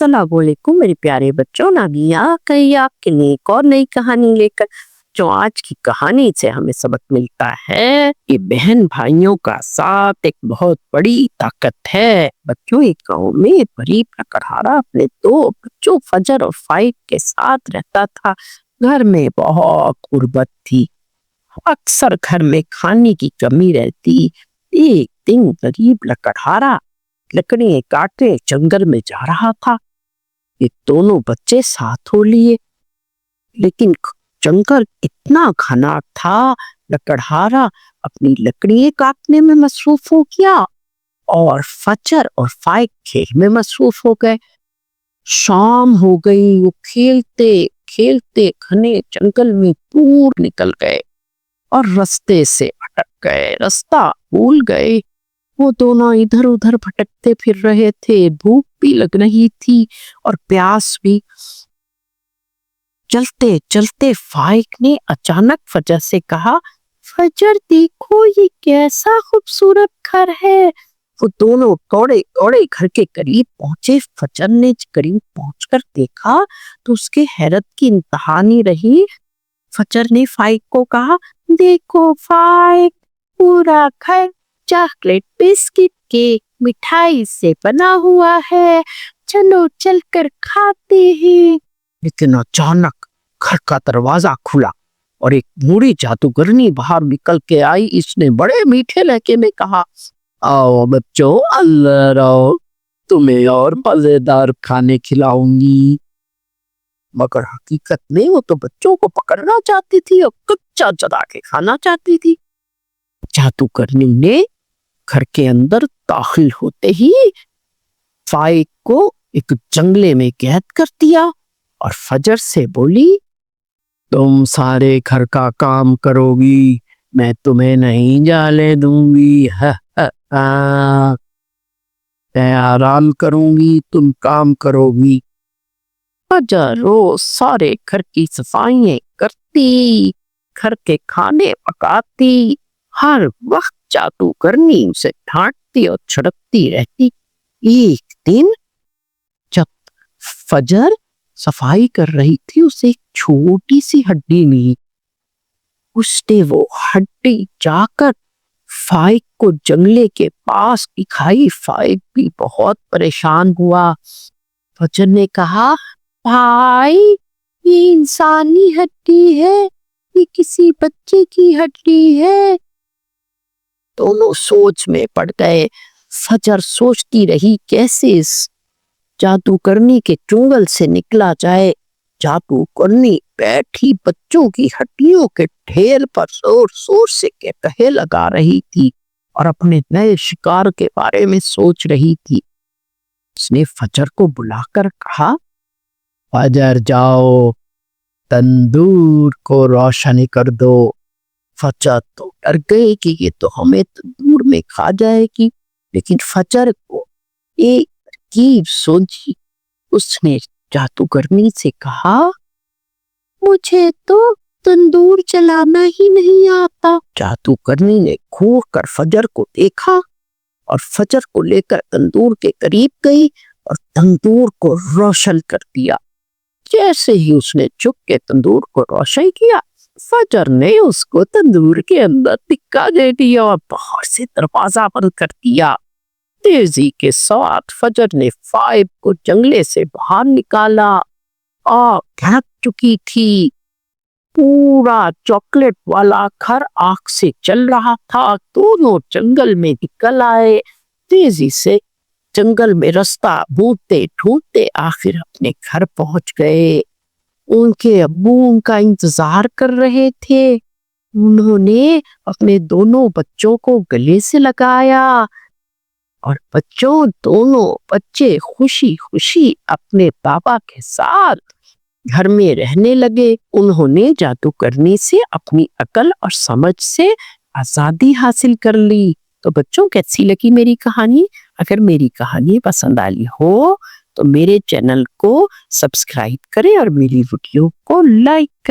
अस्सलाम वालेकुम मेरे प्यारे बच्चों, नानी आ गई आपके लिए एक और नई कहानी लेकर। जो आज की कहानी से हमें सबक मिलता है कि बहन भाइयों का साथ एक बहुत बड़ी ताकत है। बच्चों, एक गांव में एक गरीब लकड़हारा अपने दो बच्चों फजर और फाइक के साथ रहता था। घर में बहुत गुर्बत थी, अक्सर घर में खाने की कमी रहती। एक दिन गरीब लकड़हारा लकड़ियां काटने जंगल में जा रहा था। ये दोनों बच्चे साथ हो लिए, लेकिन जंगल इतना घना था, लकड़हारा अपनी लकड़ियां काटने में मसरूफ हो गया और फजर और फाइक खेल में मसरूफ हो गए। शाम हो गई, वो खेलते खेलते घने जंगल में दूर निकल गए और रास्ते से अटक गए, रास्ता भूल गए। वो दोनों इधर उधर भटकते फिर रहे थे, भूख भी लग रही थी और प्यास भी। चलते चलते फाइक ने अचानक फजर से कहा, फजर देखो ये कैसा खूबसूरत घर है। वो दोनों दौड़े दौड़े घर के करीब पहुंचे। फजर ने करीब पहुंचकर देखा तो उसके हैरत की इंतहा नहीं रही। फजर ने फाइक को कहा, देखो फाइक, पूरा घर चॉकलेट, बिस्किट, केक, मिठाई से बना हुआ है, चलो चलकर खाते हैं। लेकिन अचानक घर का दरवाजा खुला और एक बूढ़ी जादूगरनी बाहर निकल के आई। इसने बड़े मीठे लहजे में कहा, आओ बच्चों अंदर आओ, तुम्हें और मजेदार खाने खिलाऊंगी। मगर हकीकत में वो तो बच्चों को पकड़ना चाहती थी और कच्चा चबा के खाना चाहती थी। जादूगरनी ने घर के अंदर दाखिल होते ही फाइक को एक जंगले में कैद कर दिया और फजर से बोली, तुम सारे घर का काम करोगी, मैं तुम्हें नहीं जाने दूंगी। मैं आराम करूंगी, तुम काम करोगी। फजर रोज सारे घर की सफाइयां करती, घर के खाने पकाती, हर वक्त जादूगरनी उसे डांटती और छिड़कती रहती। एक दिन जब फजर सफाई कर रही थी, उसे एक छोटी सी हड्डी मिली। उसने वो हड्डी जाकर फाइक को जंगले के पास दिखाई। फाइक भी बहुत परेशान हुआ। फजर ने कहा, भाई ये इंसानी हड्डी है, ये किसी बच्चे की हड्डी है। दोनों सोच में पड़ गए। फजर सोचती रही कैसे इस जादूगरनी के चुंगल से निकला जाए। जादूगरनी बैठी बच्चों की हड्डियों के ढेर पर जोर जोर से कहे लगा रही थी और अपने नए शिकार के बारे में सोच रही थी। उसने फजर को बुलाकर कहा, फजर जाओ, तंदूर को रोशन कर दो। फजर तो डर गई कि ये तो हमें तंदूर में खा जाएगी, लेकिन फजर को एक तरकीब सूझी। उसने जादूगरनी से कहा, मुझे तो तंदूर चलाना ही नहीं आता। जादूगरनी ने घूर कर फजर को देखा और फजर को लेकर तंदूर के करीब गई और तंदूर को रोशन कर दिया। जैसे ही उसने झुक के तंदूर को रोशन किया, फजर ने उसको तंदूर के अंदर टिक्का दे दिया और बाहर से दरवाजा बंद कर दिया। तेजी के साथ फजर ने फाइक को जंगले से बाहर निकाला। आग ढक चुकी थी, पूरा चॉकलेट वाला घर आग से चल रहा था। दोनों जंगल में निकल आए। तेजी से जंगल में रास्ता ढूंढते ढूंढते आखिर अपने घर पहुंच गए। उनके अब्बू उनका इंतजार कर रहे थे। उन्होंने अपने दोनों बच्चों को गले से लगाया और दोनों बच्चे खुशी खुशी अपने पापा के साथ घर में रहने लगे। उन्होंने जादूगरनी से अपनी अकल और समझ से आजादी हासिल कर ली। तो बच्चों, कैसी लगी मेरी कहानी? अगर मेरी कहानी पसंद आई हो तो मेरे चैनल को सब्सक्राइब करें और मेरी वीडियो को लाइक करें।